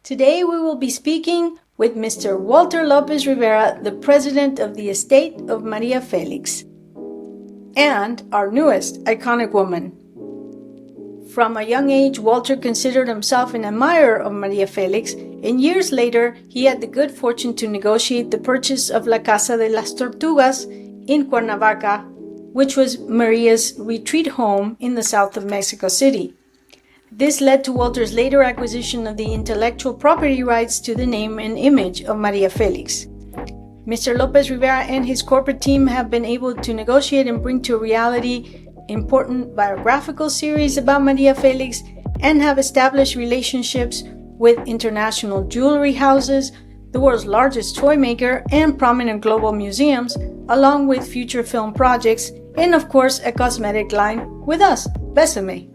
Today we will be speaking with Mr. Walter López Rivera, the president of the estate of María Félix, and our newest iconic woman. From a young age, Walter considered himself an admirer of María Félix, and years later, he had the good fortune to negotiate the purchase of La Casa de las Tortugas in Cuernavaca, which was Maria's retreat home in the south of Mexico City. This led to Walter's later acquisition of the intellectual property rights to the name and image of María Félix. Mr. López Rivera and his corporate team have been able to negotiate and bring to reality important biographical series about María Félix and have established relationships with international jewelry houses, the world's largest toy maker, and prominent global museums, along with future film projects, and of course a cosmetic line with us, Besame.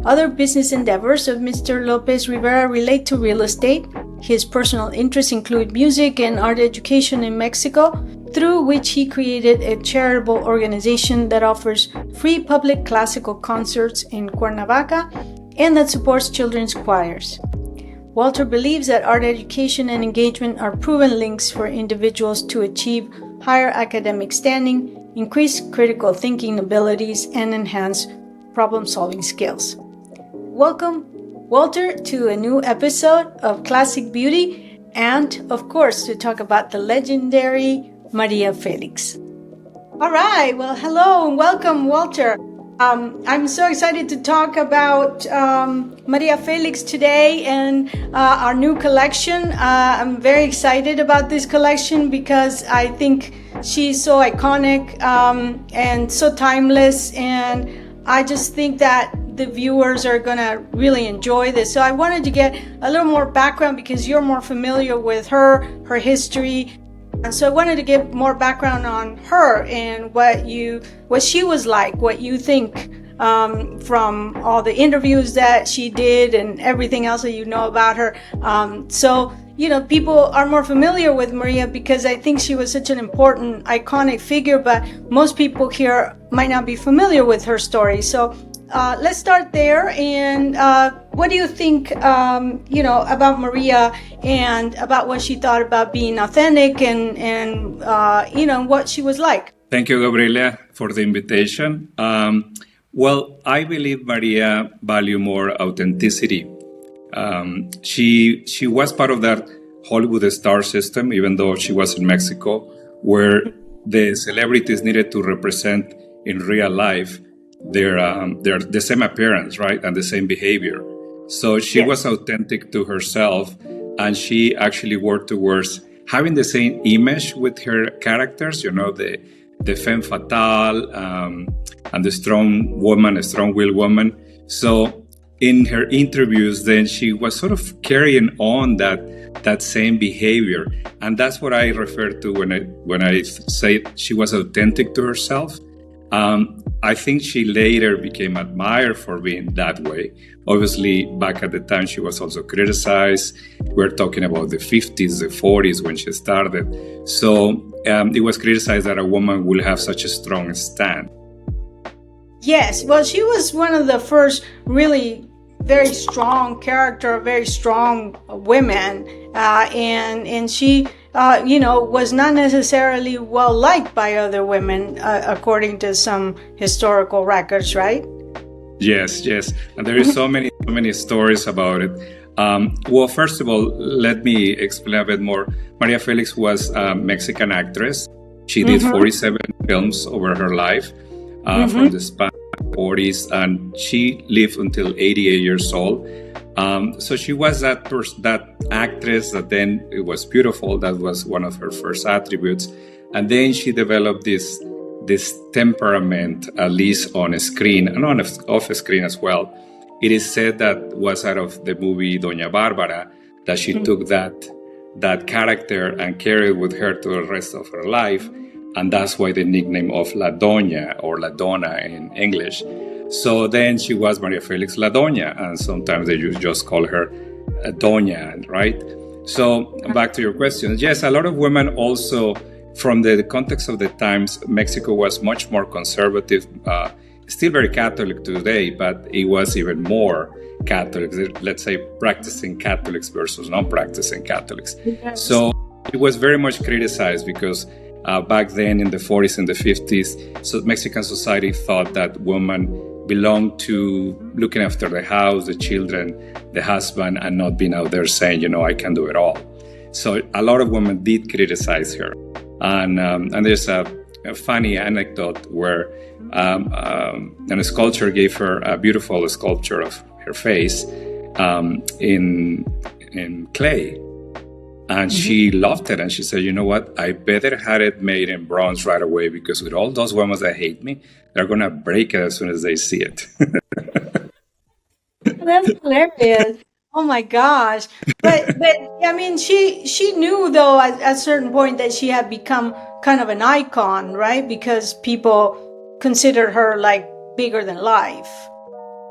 Other business endeavors of Mr. López Rivera relate to real estate. His personal interests include music and art education in Mexico, through which he created a charitable organization that offers free public classical concerts in Cuernavaca and that supports children's choirs. Walter believes that art education and engagement are proven links for individuals to achieve higher academic standing, increase critical thinking abilities, and enhance problem-solving skills. Welcome, Walter, to a new episode of Classic Beauty, and of course to talk about the legendary María Félix. All right, well, hello and welcome, Walter. I'm so excited to talk about María Félix today and our new collection. I'm very excited about this collection because I think she's so iconic and so timeless, and I just think that the viewers are gonna really enjoy this. So I wanted to get a little more background because you're more familiar with her history. And so I wanted to get more background on her and what she was like, what you think from all the interviews that she did and everything else that you know about her. So, you know, people are more familiar with Maria because I think she was such an important, iconic figure, but most people here might not be familiar with her story. So let's start there. And what do you think, about Maria and about what she thought about being authentic and what she was like? Thank you, Gabriela, for the invitation. Well, I believe Maria valued more authenticity. She was part of that Hollywood star system, even though she was in Mexico, where the celebrities needed to represent in real life their the same appearance, right, and the same behavior. So she was authentic to herself, and she actually worked towards having the same image with her characters. You know, the femme fatale and the strong-willed woman. So in her interviews, then she was sort of carrying on that same behavior, and that's what I refer to when I say she was authentic to herself. I think she later became admired for being that way. Obviously, back at the time, she was also criticized. We're talking about the 50s, the 40s when she started. So it was criticized that a woman will have such a strong stand. Yes, well, she was one of the first really very strong character, very strong women, and she was not necessarily well liked by other women, according to some historical records, right? Yes, and there is so many stories about it. Well, first of all, let me explain a bit more. María Félix was a Mexican actress. She did 47 films over her life from the span of the 40s, and she lived until 88 years old. So she was that actress that then it was beautiful. That was one of her first attributes. And then she developed this temperament, at least on a screen and off a screen as well. It is said that was out of the movie Doña Bárbara, that she took that character and carried it with her to the rest of her life. And that's why the nickname of La Doña or La Donna in English. So then she was María Félix La Doña, and sometimes they just call her Doña, right? So back to your question. Yes, a lot of women also, from the context of the times, Mexico was much more conservative still very Catholic today, but it was even more Catholic, let's say practicing Catholics versus non-practicing Catholics. Yes. So it was very much criticized because back then in the 40s and the 50s, so Mexican society thought that women belonged to looking after the house, the children, the husband, and not being out there saying, I can do it all. So a lot of women did criticize her. And there's a funny anecdote where a sculptor gave her a beautiful sculpture of her face in clay. And she loved it. And she said, you know what? I better had it made in bronze right away, because with all those women that hate me, they're going to break it as soon as they see it. That's hilarious. Oh my gosh. But I mean, she knew though at a certain point that she had become kind of an icon, right? Because people considered her like bigger than life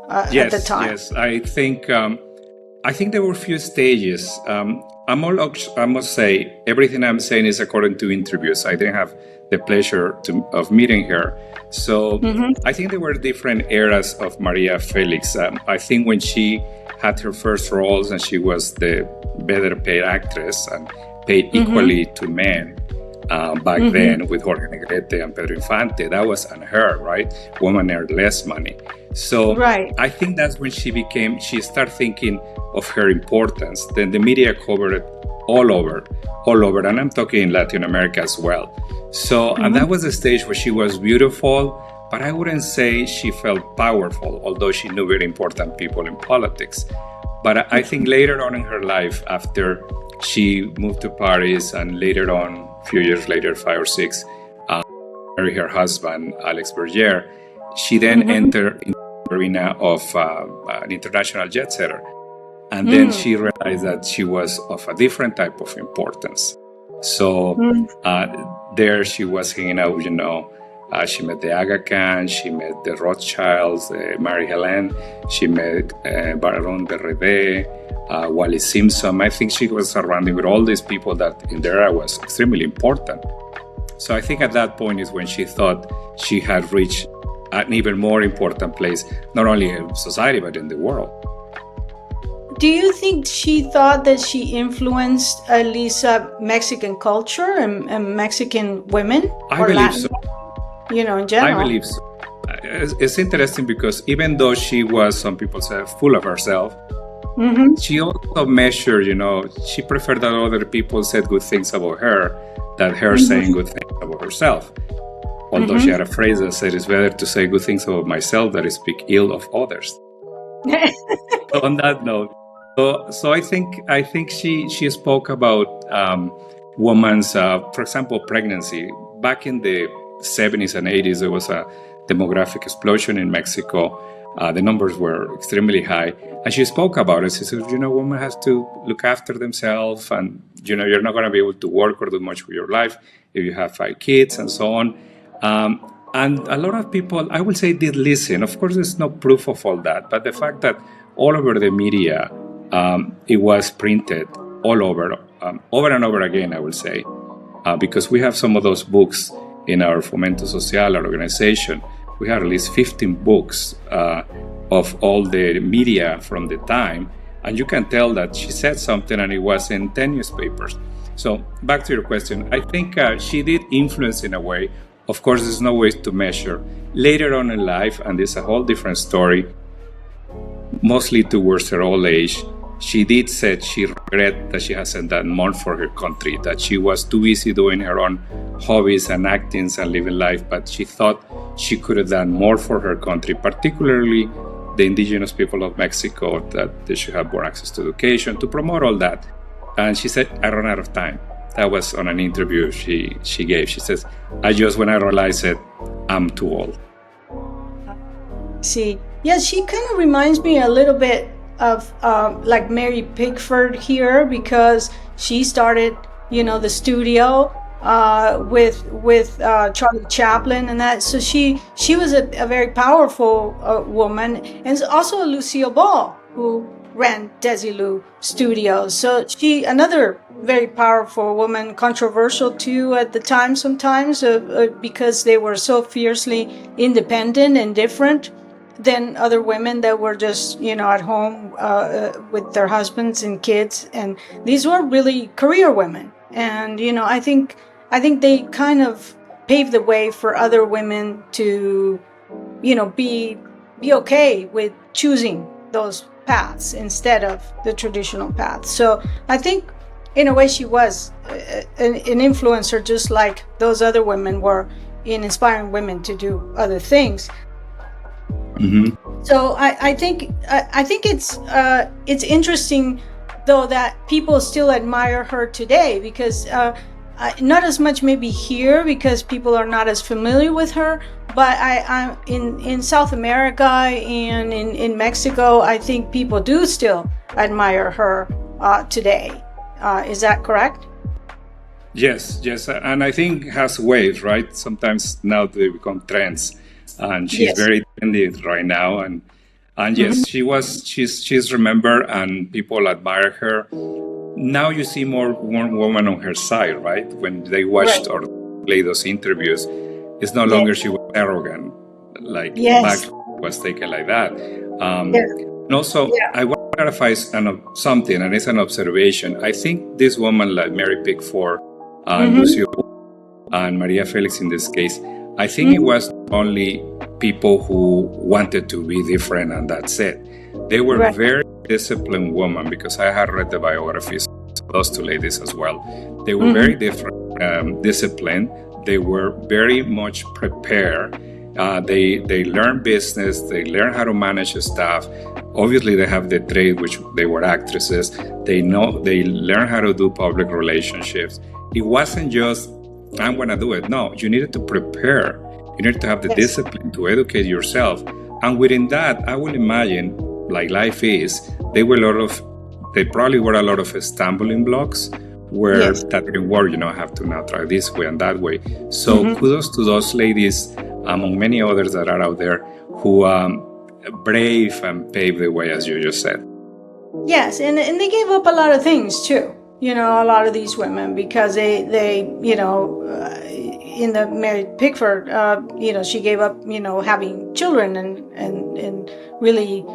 at the time. Yes, I think there were a few stages. I must say, everything I'm saying is according to interviews. I didn't have the pleasure of meeting her. So I think there were different eras of María Félix. I think when she had her first roles and she was the better paid actress and paid equally to men back then with Jorge Negrete and Pedro Infante, that was on her, right? Women earned less money. So I think that's when she started thinking of her importance. Then the media covered it all over. And I'm talking in Latin America as well. So, and that was the stage where she was beautiful, but I wouldn't say she felt powerful, although she knew very important people in politics. But I think later on in her life, after she moved to Paris and later on, a few years later, 5 or 6, married her husband, Alex Berger, she then entered in the arena of an international jet setter. And then she realized that she was of a different type of importance. So there she was hanging out, she met the Aga Khan, she met the Rothschilds, Marie-Hélène, she met Baron de Rede, Wally Simpson. I think she was surrounded with all these people that in the era was extremely important. So I think at that point is when she thought she had reached an even more important place, not only in society, but in the world. Do you think she thought that she influenced at least Mexican culture and Mexican women? I believe so. In general. I believe so. It's interesting because even though she was, some people say, full of herself, she also measured, she preferred that other people said good things about her than her saying good things about herself. Although she had a phrase that said, it's better to say good things about myself than to speak ill of others. So on that note, so I think she spoke about women's, for example, pregnancy. Back in the 70s and 80s, there was a demographic explosion in Mexico. The numbers were extremely high. And she spoke about it. She said, women have to look after themselves and, you're not going to be able to work or do much with your life if you have 5 kids and so on. And a lot of people, I would say, did listen. Of course, there's no proof of all that. But the fact that all over the media, it was printed all over and over again, I would say, because we have some of those books in our Fomento Social, our organization. We had at least 15 books of all the media from the time, and you can tell that she said something and it was in 10 newspapers. So back to your question, I think she did influence in a way. Of course, there's no way to measure. Later on in life, and it's a whole different story, mostly towards her old age, she did say she regret that she hasn't done more for her country, that she was too busy doing her own hobbies and actings and living life, but she thought she could have done more for her country, particularly the indigenous people of Mexico, that they should have more access to education, to promote all that. And she said, I ran out of time. That was on an interview she gave. She says, when I realized it, I'm too old. See, yeah, she kind of reminds me a little bit of like Mary Pickford here, because she started, the studio with Charlie Chaplin and that. So she was a very powerful woman, and also Lucille Ball, who ran Desilu Studios. So she, another very powerful woman, controversial too at the time sometimes, because they were so fiercely independent and different than other women that were just, at home with their husbands and kids. And these were really career women. And, I think they kind of paved the way for other women to, be okay with choosing those paths instead of the traditional paths. So I think in a way she was an influencer, just like those other women were in inspiring women to do other things. So I think it's interesting though that people still admire her today, because not as much maybe here because people are not as familiar with her, but I'm in South America and in Mexico, I think people do still admire her today. Is that correct? Yes, and I think it has waves, right? Sometimes now they become trends, and she's very trendy right now, and yes, she's remembered, and people admire her. Now you see more woman on her side, right? When they watched or play those interviews, it's no longer she was arrogant, like back was taken like that. And also, I want to clarify something, and it's an observation. I think this woman, like Mary Pickford, Lucio, and Maria Felix in this case, I think it was only people who wanted to be different, and that's it. They were very disciplined women, because I had read the biographies of those two ladies as well. They were very different, disciplined. They were very much prepared. They learned business. They learned how to manage staff. Obviously, they have the trade, which they were actresses. They learned how to do public relationships. It wasn't just, I'm going to do it. No, you needed to prepare. You needed to have the discipline to educate yourself. And within that, I would imagine, like life is, they probably were a lot of stumbling blocks where that didn't work, I have to now try this way and that way. So kudos to those ladies, among many others that are out there, who brave and paved the way, as you just said. Yes, and they gave up a lot of things too. A lot of these women, because they in the Mary Pickford, she gave up, having children and really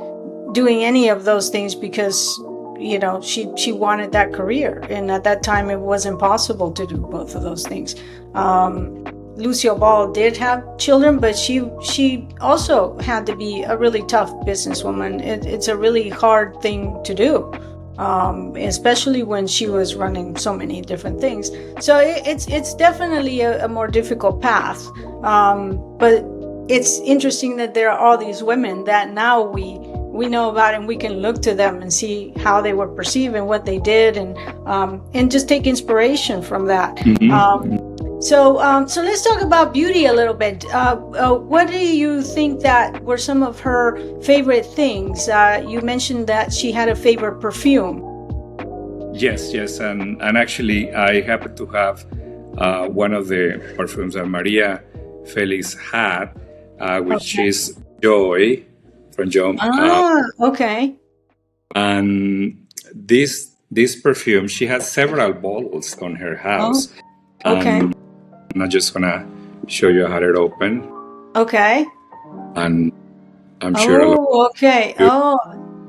doing any of those things because, she wanted that career. And at that time, it was impossible to do both of those things. Lucille Ball did have children, but she also had to be a really tough businesswoman. It's a really hard thing to do. Especially when she was running so many different things. So it's definitely a more difficult path. But it's interesting that there are all these women that now we know about, and we can look to them and see how they were perceived and what they did, and just take inspiration from that. So let's talk about beauty a little bit. What do you think that were some of her favorite things? You mentioned that she had a favorite perfume. Yes, and actually I happen to have one of the perfumes that Maria Felix had, which is Joy from John. Okay. And this perfume, she has several bottles on her house. Okay. I'm just gonna show you how it open. Okay. And I'm sure a lot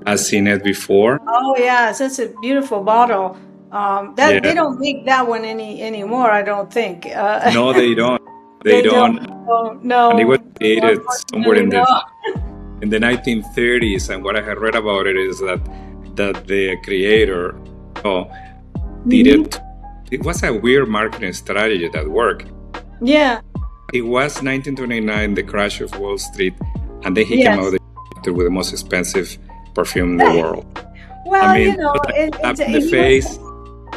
has seen it before. Oh yes, that's a beautiful bottle. They don't make that one anymore, I don't think. No, they don't. They don't. No. And it was created somewhere in the 1930s. And what I had read about it is that the creator did it. It was a weird marketing strategy that worked. Yeah. It was 1929, the crash of Wall Street, and then he came out with the most expensive perfume in the world. Well, I mean,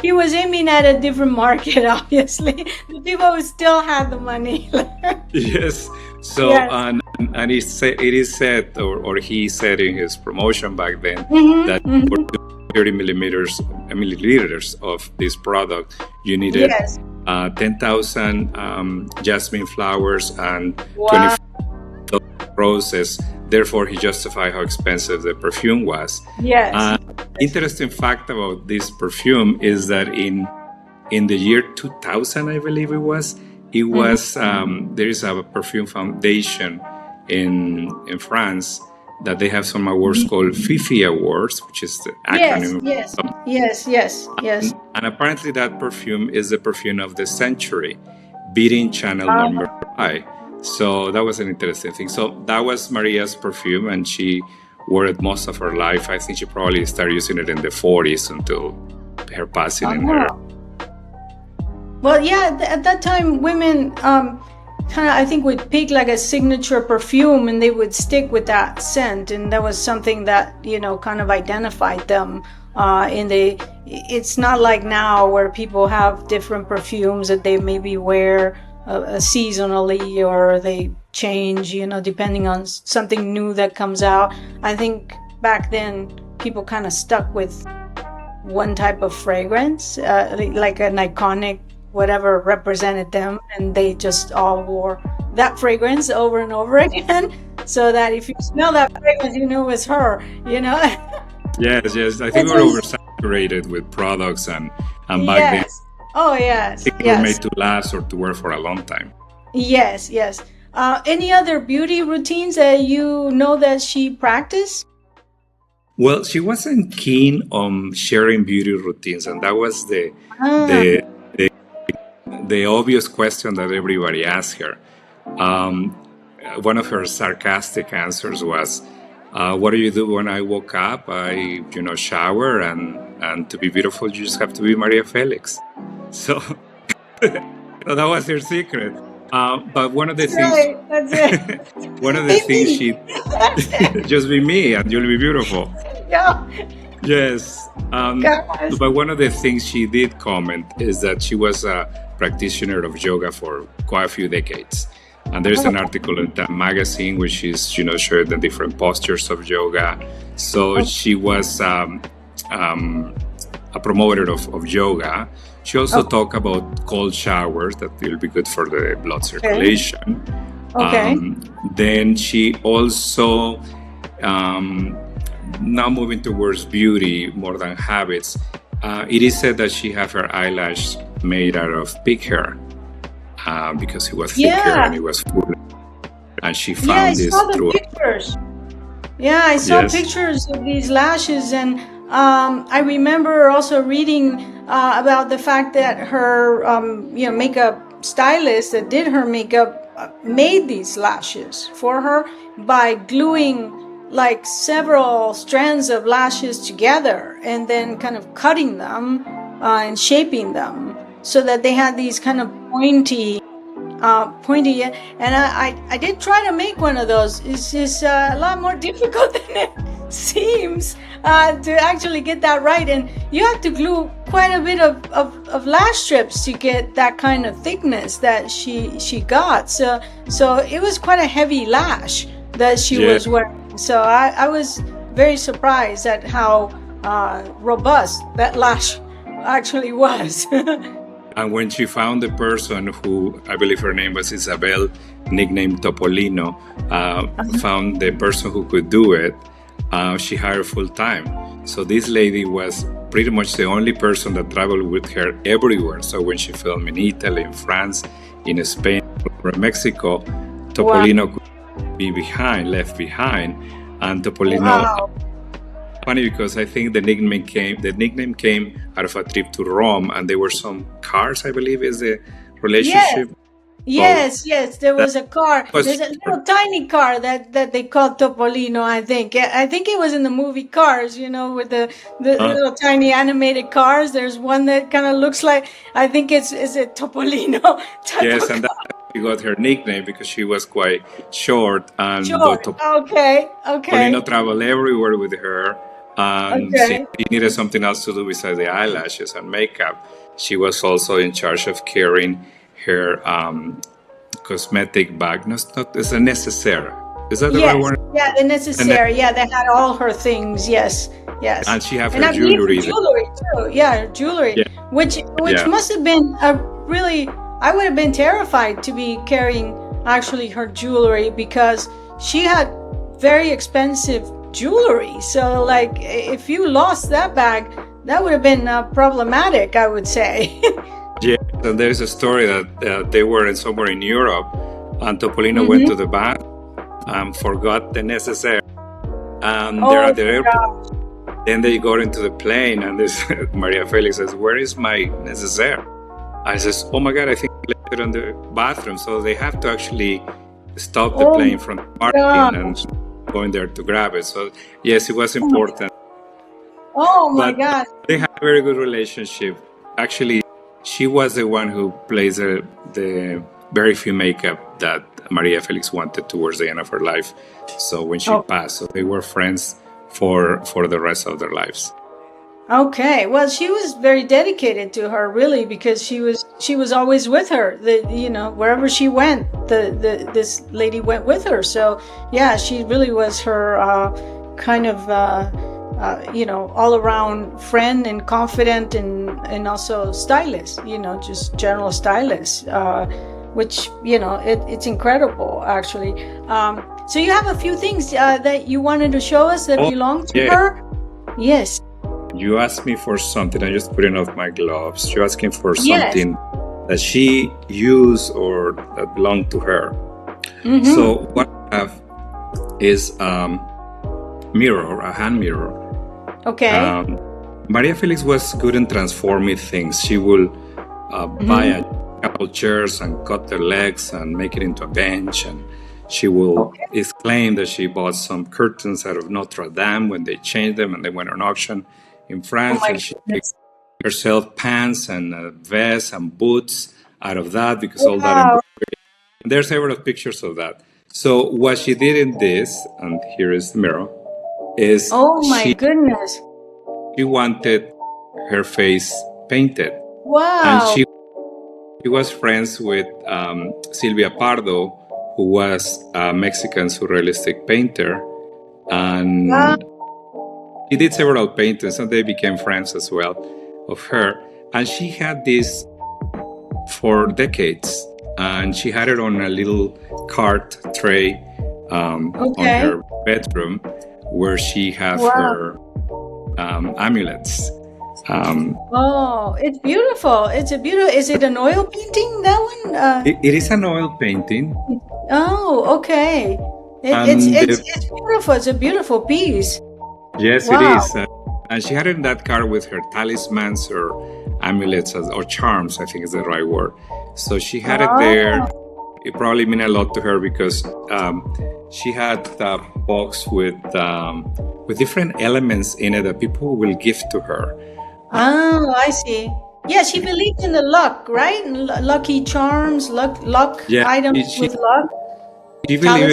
he was aiming at a different market, obviously. The people who still had the money. Yes. So, and it is said, or he said in his promotion back then, that for 30 milliliters of this product, you needed 10,000 jasmine flowers and 20 roses. Therefore, he justified how expensive the perfume was. Yes. Interesting fact about this perfume is that in the year 2000, I believe it was there is a perfume foundation in France that they have some awards called Fifi Awards, which is the acronym. Yes. And apparently that perfume is the perfume of the century, beating Chanel number 5. So that was an interesting thing. So that was Maria's perfume, and she wore it most of her life. I think she probably started using it in the 40s until her passing in her. Well, yeah, at that time, women kind of, I think, would pick like a signature perfume and they would stick with that scent. And that was something that, kind of identified them. It's not like now where people have different perfumes that they maybe wear seasonally, or they change, depending on something new that comes out. I think back then people kind of stuck with one type of fragrance, like an iconic whatever represented them, and they just all wore that fragrance over and over again, so that if you smell that fragrance, you knew it was her, Yes. I think we're oversaturated with products, and back then, they were made to last or to wear for a long time. Yes. Any other beauty routines that that she practiced? Well, she wasn't keen on sharing beauty routines, and that was the obvious question that everybody asked her. One of her sarcastic answers was, what do you do when I woke up? I, shower, and to be beautiful, you just have to be María Félix. So that was her secret. But one of the things, That's it. one of the things she, just be me and you'll be beautiful. Yeah. Yes. But one of the things she did comment is that she was a practitioner of yoga for quite a few decades. And there's an article in that magazine which she's, showed the different postures of yoga. So she was a promoter of yoga. She also talked about cold showers that will be good for the blood circulation. Okay. Then she also, now moving towards beauty more than habits, it is said that she had her eyelash made out of pig hair because it was thicker and it was full. And she found this through pictures. Yeah, I saw pictures of these lashes, and I remember also reading about the fact that her, makeup stylist that did her makeup made these lashes for her by gluing like several strands of lashes together and then kind of cutting them and shaping them so that they had these kind of pointy. And I did try to make one of those. It's just a lot more difficult than it seems to actually get that right. And you have to glue quite a bit of lash strips to get that kind of thickness that she got. So it was quite a heavy lash that she was wearing. So I was very surprised at how robust that lash actually was. And when she found the person who, I believe her name was Isabel, nicknamed Topolino, found the person who could do it, she hired full time. So this lady was pretty much the only person that traveled with her everywhere. So when she filmed in Italy, in France, in Spain, or Mexico, Topolino could be left behind. And Topolino, funny because I think the nickname came out of a trip to Rome, and there were some cars, I believe, is the relationship. Yes, there was a car. There's a little tiny car that they called Topolino, I think. I think it was in the movie Cars, with the little tiny animated cars. There's one that kind of looks like, I think it's a Topolino. Yes, and she got her nickname because she was quite short. And okay. Topolino traveled everywhere with her. And she needed something else to do besides the eyelashes and makeup. She was also in charge of carrying her cosmetic bag. It's a necessaire. Is that the right word? Yeah, the necessaire. They had all her things. Yes. And she had her jewelry. Jewelry too. Yeah, her jewelry. Yeah. Which must have been I would have been terrified to be carrying actually her jewelry, because she had very expensive jewelry. So, like, if you lost that bag, that would have been problematic, I would say. Yeah, and there's a story that they were somewhere in Europe, and Topolino went to the bank and forgot the necessaire. And they're at the airport. Then they got into the plane, and this Maria Felix says, "Where is my necessaire?" I says, "Oh my God, I think I left it in the bathroom." So they have to actually stop the plane from parking and going there to grab it. So yes, it was important. Oh my God. They had a very good relationship. Actually, she was the one who plays the very few makeup that Maria Felix wanted towards the end of her life. So when she passed, so they were friends for the rest of their lives. Okay, well, she was very dedicated to her, really, because she was always with her. Wherever she went, this lady went with her. So yeah, she really was her kind of all around friend and confidant and also stylist. Just general stylist. Which it's incredible, actually. So you have a few things that you wanted to show us that belong to her. Yes. You asked me for something. I'm just putting off my gloves. You're asking for something that she used or that belonged to her. So what I have is mirror, a hand mirror. Okay. Maria Felix was good in transforming things. She will buy a couple chairs and cut their legs and make it into a bench, and she will exclaim that she bought some curtains out of Notre Dame when they changed them and they went on auction in France, and she made herself pants and vests and boots out of that because all that embroidery. And there's several pictures of that. So what she did in this, and here is the mirror, is goodness, she wanted her face painted. Wow. And she was friends with Silvia Pardo, who was a Mexican surrealistic painter, and he did several paintings, and they became friends as well of her. And she had this for decades, and she had it on a little cart tray on her bedroom, where she has her amulets. It's beautiful. Is it an oil painting, that one? It is an oil painting. Oh, okay. It's beautiful. It's a beautiful piece. Yes, it is. And she had it in that card with her talismans or amulets or charms, I think is the right word. So she had it there. It probably meant a lot to her because she had a box with different elements in it that people will gift to her. Oh, I see. Yeah, she believed in the luck, right? Lucky charms, luck items with luck. She believed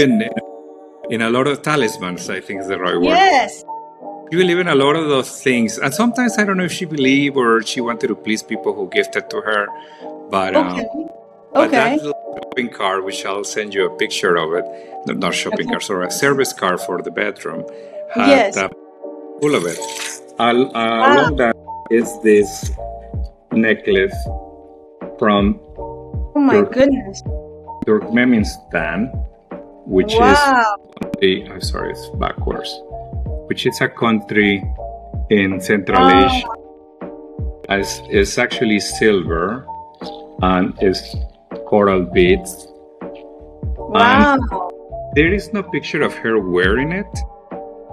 in a lot of talismans, I think is the right word. Yes. She believed in a lot of those things. And sometimes I don't know if she believed or she wanted to please people who gifted to her. But that little shopping card, which I'll send you a picture of it, not shopping card, sorry, a service card for the bedroom, had full of it. Along that is this necklace from Turkmenistan, which is it's backwards, which is a country in Central Asia. It's actually silver and it's coral beads. Wow. And there is no picture of her wearing it,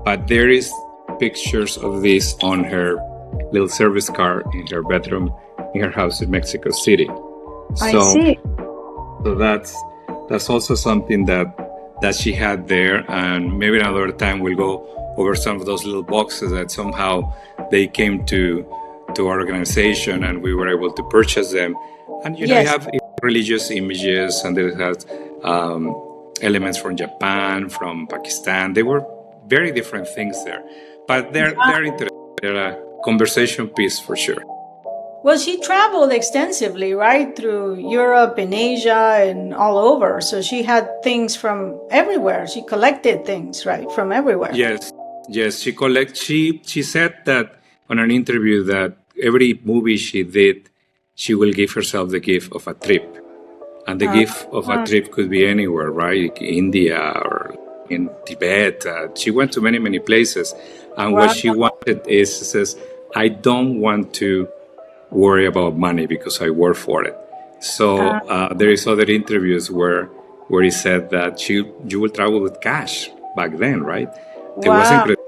but there is pictures of this on her little service car in her bedroom in her house in Mexico City. I see. So that's also something that she had there, and maybe another time we'll go over some of those little boxes that somehow they came to our organization and we were able to purchase them. And you have religious images, and it has elements from Japan, from Pakistan. They were very different things there, but they're interesting. They're a conversation piece for sure. Well, she traveled extensively, right, through Europe and Asia and all over. So she had things from everywhere. She collected things, right, from everywhere. Yes, she said that on an interview that every movie she did, she will give herself the gift of a trip. And the gift of a trip could be anywhere, right? India or in Tibet. She went to many, many places. And Wow. what she wanted is, she says, I don't want to worry about money because I work for it. So there is other interviews where he said that you will travel with cash back then, right? It was Wow. incredible.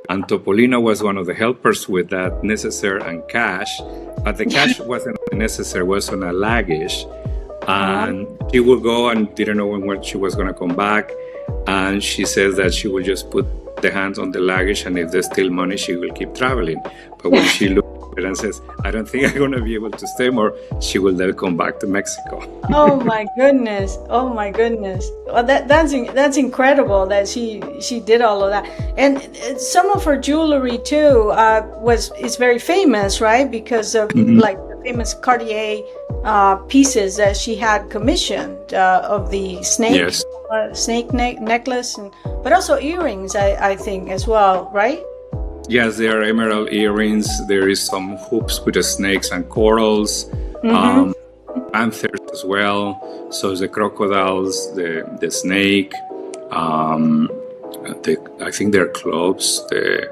And Topolino was one of the helpers with that necessaire and cash, but the cash wasn't necessary, was on a luggage. And she would go and didn't know when she was going to come back. And she says that she will just put the hands on the luggage, and if there's still money, she will keep traveling. But when she looked at it and says, I don't think I'm going to be able to stay more, she will then come back to Mexico. Oh my goodness! Oh my goodness! Well, that's incredible that she did all of that, and some of her jewelry too is very famous, right? Because of like the famous Cartier pieces that she had commissioned of the snake. Yes. Snake necklace, but also earrings, I think, as well, right? Yes, there are emerald earrings. There is some hoops with the snakes and corals, panthers as well. So the crocodiles, the snake, I think they're clubs, the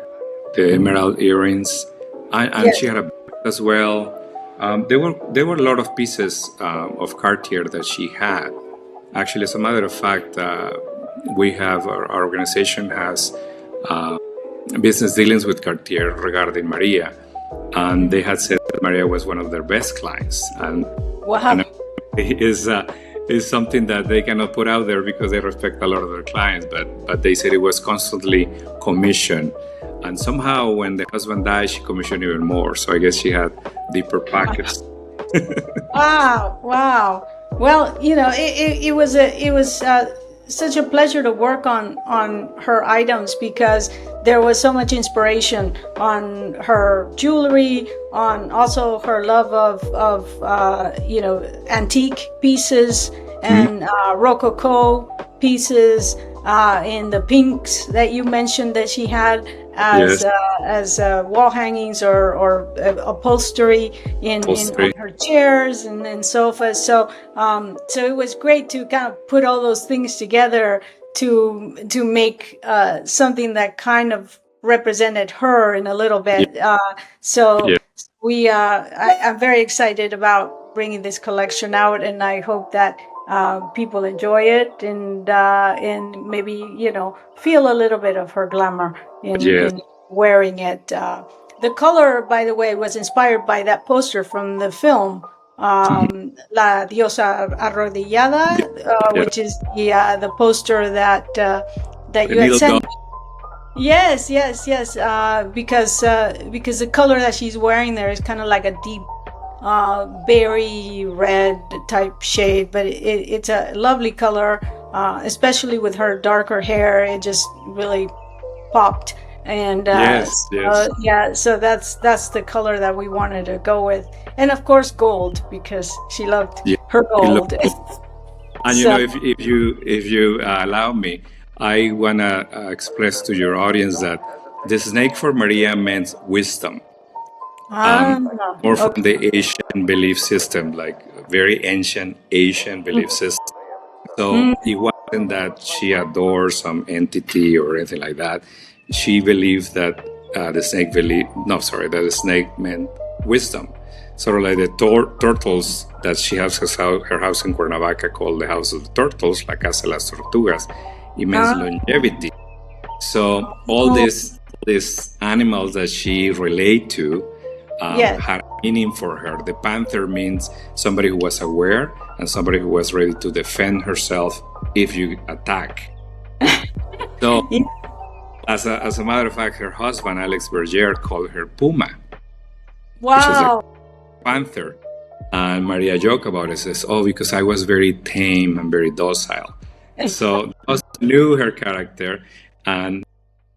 emerald earrings, and Yes. she had a bag as well. There were a lot of pieces of Cartier that she had. Actually, as a matter of fact, we have our organization has business dealings with Cartier regarding Maria, and they had said that Maria was one of their best clients, and Wow. is something that they cannot put out there because they respect a lot of their clients. But they said it was constantly commissioned, and somehow when the husband died, she commissioned even more. So I guess she had deeper pockets. Wow. Well, it was such a pleasure to work on her items because there was so much inspiration on her jewelry, on also her love of antique pieces and Rococo pieces, in the pinks that you mentioned that she had as wall hangings or upholstery in on her chairs and sofas. So it was great to kind of put all those things together to make something that kind of represented her in a little bit. I'm very excited about bringing this collection out, and I hope that people enjoy it and maybe feel a little bit of her glamour in wearing it. The color, by the way, was inspired by that poster from the film La Diosa Arrodillada, which is the poster that you had sent. Yes. Because the color that she's wearing there is kind of like a deep berry red type shade, but it's a lovely color, especially with her darker hair. It just really popped. And so that's the color that we wanted to go with, and of course gold, because she loved her gold. And if you allow me, I wanna express to your audience that the snake for Maria meant wisdom. More from the Asian belief system, like very ancient Asian belief system. So it wasn't that she adored some entity or anything like that. She believed that the snake meant wisdom. Sort of like the turtles that she has her house in Cuernavaca called the House of the Turtles, La Casa de las Tortugas. It means longevity. So all these animals that she relate to had meaning for her. The panther means somebody who was aware and somebody who was ready to defend herself if you attack. So, as a matter of fact, her husband, Alex Berger, called her Puma. Wow. Which is like panther. And Maria joked about it, says, because I was very tame and very docile. So I knew her character, and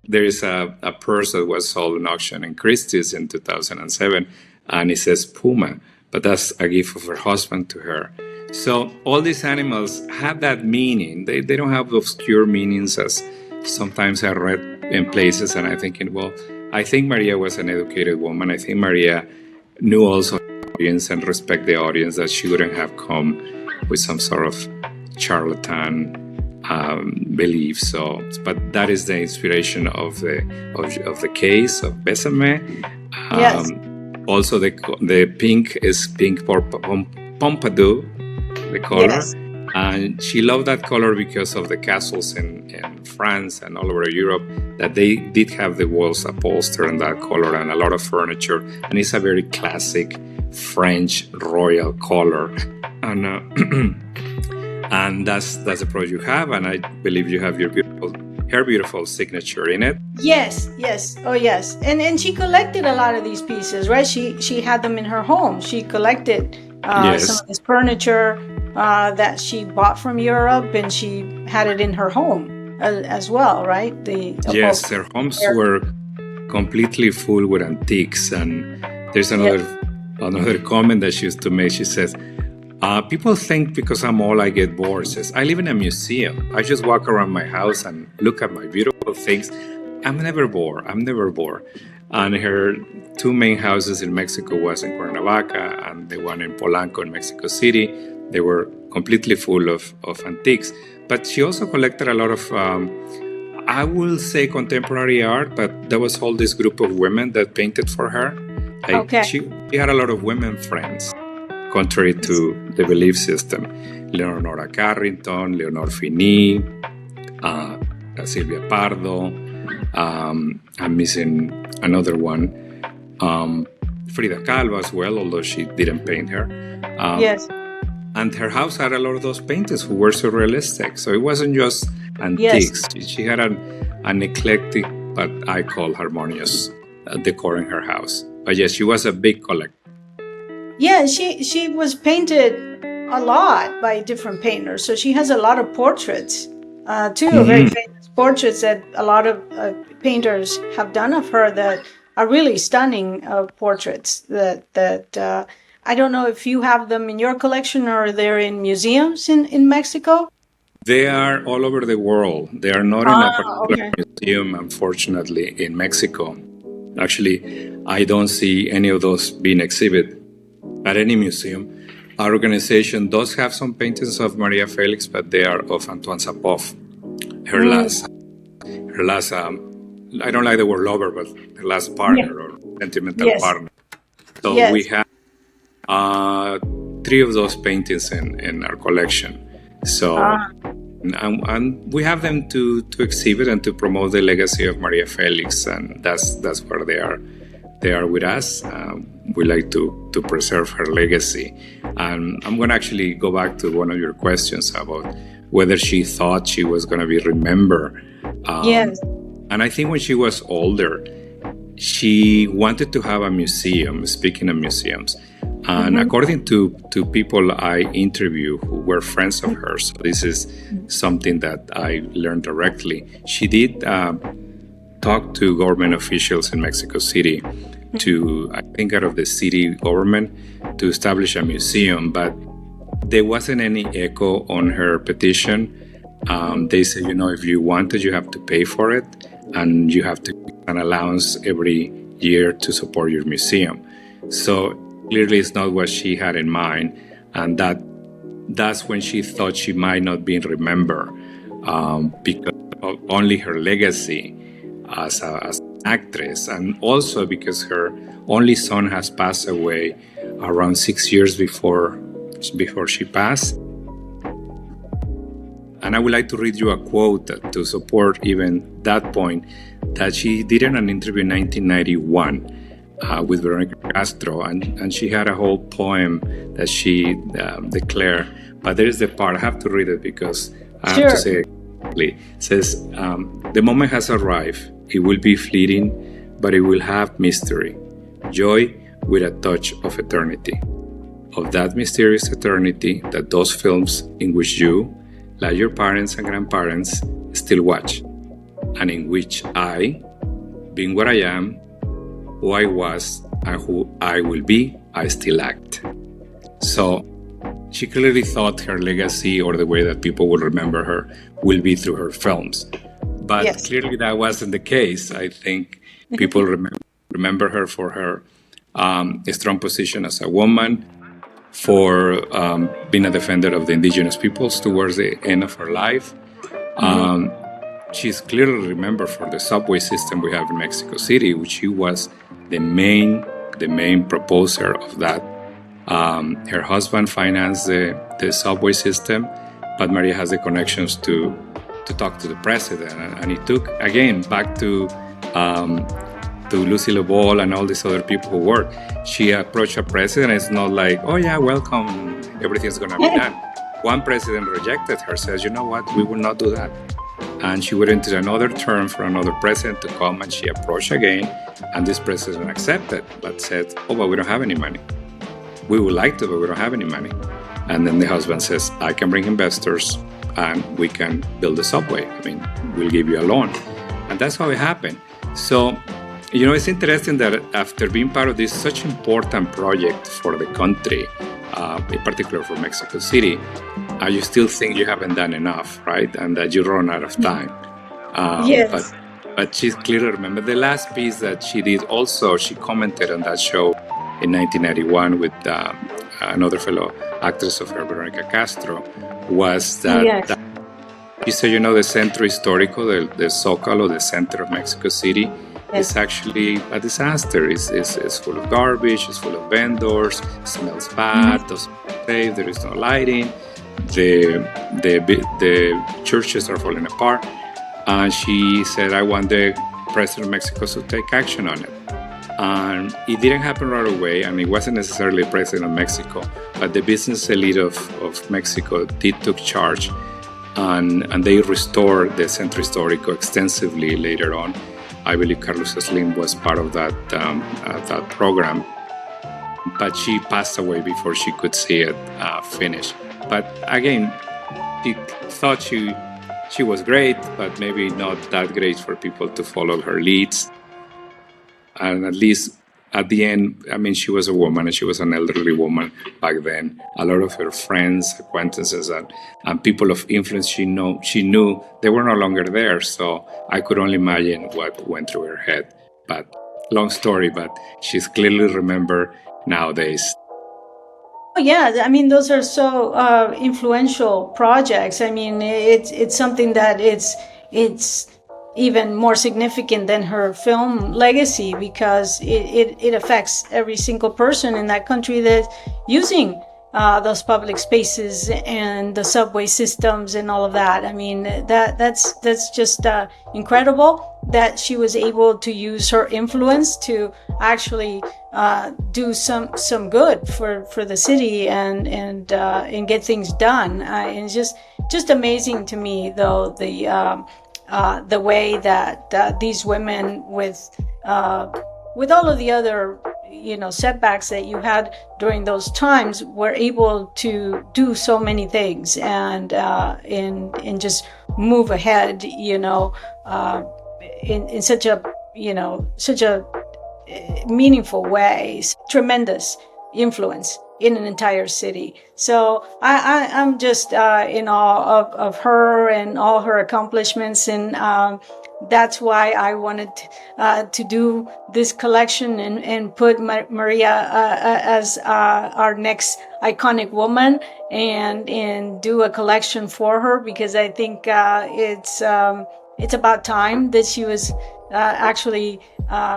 there is a purse that was sold in auction in Christie's in 2007, and it says Puma, but that's a gift of her husband to her. So all these animals have that meaning. They don't have obscure meanings as sometimes I read in places, and I'm thinking, I think Maria was an educated woman. I think Maria knew also the audience and respect the audience, that she wouldn't have come with some sort of charlatan believe. So, but that is the inspiration of the case of Besame. Yes. Also, the pink is pink pompadour, the color. Yes. And she loved that color because of the castles in France and all over Europe, that they did have the walls upholstered in that color and a lot of furniture. And it's a very classic French royal color. And and that's the product you have. And I believe you have her beautiful signature in it. Yes. Oh, yes. And she collected a lot of these pieces, right? She had them in her home. She collected some of this furniture that she bought from Europe, and she had it in her home as well, right? Yes, her homes were completely full with antiques. And there's another comment that she used to make. She says, people think because I'm old I get bored. Says, I live in a museum. I just walk around my house and look at my beautiful things. I'm never bored. And her two main houses in Mexico was in Cuernavaca and the one in Polanco in Mexico City. They were completely full of antiques. But she also collected a lot of, I will say contemporary art, but there was all this group of women that painted for her. She had a lot of women friends, contrary to the belief system. Leonora Carrington, Leonor Fini, Silvia Pardo, I'm missing another one, Frida Kahlo as well, although she didn't paint her. Yes. And her house had a lot of those paintings who were surrealistic. So it wasn't just antiques. Yes. She had an eclectic, but I call harmonious decor in her house. But yes, she was a big collector. Yeah, she was painted a lot by different painters. So she has a lot of portraits, too, very famous portraits that a lot of painters have done of her that are really stunning portraits that I don't know if you have them in your collection or they're in museums in Mexico. They are all over the world. They are not in a particular museum, unfortunately, in Mexico. Actually, I don't see any of those being exhibited at any museum. Our organization does have some paintings of María Félix, but they are of Antoine Sapov. Her last, I don't like the word lover, but her last partner or sentimental partner. So we have 3 of those paintings in our collection. So, and we have them to exhibit and to promote the legacy of María Félix, and that's where they are. They are with us. We like to preserve her legacy. And I'm going to actually go back to one of your questions about whether she thought she was going to be remembered. Yes. And I think when she was older, she wanted to have a museum, speaking of museums. And according to people I interview who were friends of hers, so this is something that I learned directly, she did talk to government officials in Mexico City to, I think out of the city government, to establish a museum, but there wasn't any echo on her petition. They said, if you want it, you have to pay for it, and you have to get an allowance every year to support your museum. So clearly it's not what she had in mind, and that's when she thought she might not be remembered because of only her legacy as an actress, and also because her only son has passed away around 6 years before she passed. And I would like to read you a quote to support even that point, that she did in an interview in 1991 with Veronica Castro, and she had a whole poem that she declared. But there is the part, I have to read it because I have to say it quickly. It says, the moment has arrived. It will be fleeting, but it will have mystery, joy with a touch of eternity. Of that mysterious eternity that those films in which you, like your parents and grandparents, still watch, and in which I, being what I am, who I was, and who I will be, I still act. So she clearly thought her legacy, or the way that people will remember her, will be through her films. But clearly that wasn't the case. I think people remember her for her strong position as a woman, for being a defender of the indigenous peoples towards the end of her life, She's clearly remembered for the subway system we have in Mexico City, which she was the main proposer of that. Her husband financed the subway system, but Maria has the connections to talk to the president, and it took again back to Lucy LeBall and all these other people who work. She approached a president. It's not like, oh yeah, welcome, everything's gonna be done. One president rejected her, says, you know what, we will not do that. And she went into another term for another president to come, and she approached again, and this president accepted, but said, oh, but we don't have any money. We would like to, but we don't have any money. And then the husband says, I can bring investors and we can build a subway. I mean, we'll give you a loan. And that's how it happened. So, you know, it's interesting that after being part of this such important project for the country, in particular for Mexico City, you still think you haven't done enough, right? And that you run out of time. Yes. But she's clearly remembered. The last piece that she did also, she commented on that show in 1991 with another fellow actress of her, Veronica Castro, was that she said, you know, the Centro Histórico, the Zócalo, the center of Mexico City, is actually a disaster. It's full of garbage, it's full of vendors, it smells bad, doesn't safe, there is no lighting, the churches are falling apart. And she said, I want the president of Mexico to take action on it. And it didn't happen right away, and it wasn't necessarily the president of Mexico, but the business elite of Mexico took charge, and they restored the Centro Histórico extensively later on. I believe Carlos Slim was part of that program, but she passed away before she could see it finished. But again, she thought she was great, but maybe not that great for people to follow her leads. And at least at the end, I mean, she was a woman, and she was an elderly woman back then. A lot of her friends, acquaintances, and people of influence she knew, they were no longer there. So I could only imagine what went through her head. But long story, but she's clearly remembered nowadays. Oh, yeah, I mean, those are so influential projects. I mean, it's something that it's even more significant than her film legacy, because it affects every single person in that country that's using those public spaces and the subway systems and all of that. I mean, that's just incredible that she was able to use her influence to actually do some good for the city and get things done. And it's just amazing to me, though, the way that these women, with all of the other setbacks that you had during those times, were able to do so many things and just move ahead, in such a meaningful way. Tremendous influence in an entire city. So I'm just in awe of her and all her accomplishments, and that's why I wanted to do this collection and put Maria as our next iconic woman, and do a collection for her, because I think it's about time that she was actually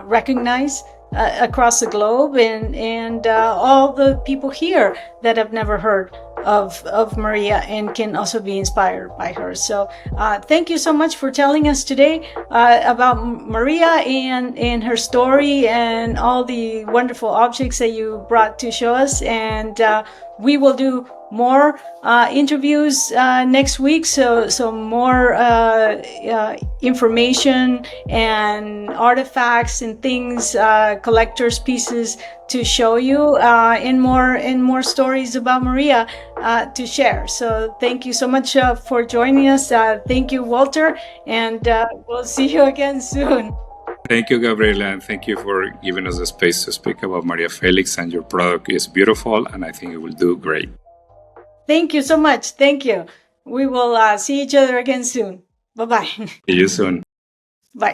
recognized across the globe, and all the people here that have never heard of Maria and can also be inspired by her. So thank you so much for telling us today about Maria and her story and all the wonderful objects that you brought to show us. And we will do more interviews next week, so more information and artifacts and things, collector's pieces to show you, and more stories about Maria to share. So thank you so much for joining us. Thank you, Walter, and we'll see you again soon. Thank you, Gabriela, and thank you for giving us the space to speak about María Félix. And your product is beautiful, and I think it will do great. Thank you so much. Thank you. We will see each other again soon. Bye-bye. See you soon.